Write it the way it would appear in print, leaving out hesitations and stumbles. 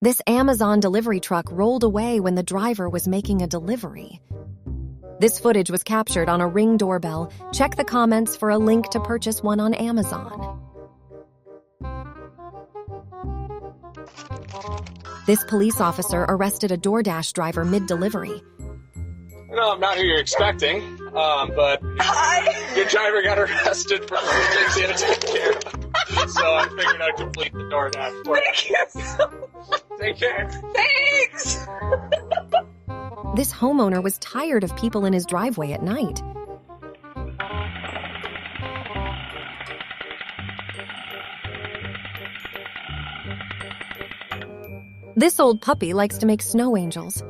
This Amazon delivery truck rolled away when the driver was making a delivery. This footage was captured on a Ring doorbell. Check the comments for a link to purchase one on Amazon. This police officer arrested a DoorDash driver mid-delivery. No, I'm not who you're expecting, but your driver got arrested for things he had to take care of. So I figured I'd complete the DoorDash for you. Thank you so much. Take care. Thanks. This homeowner was tired of people in his driveway at night. This old puppy likes to make snow angels.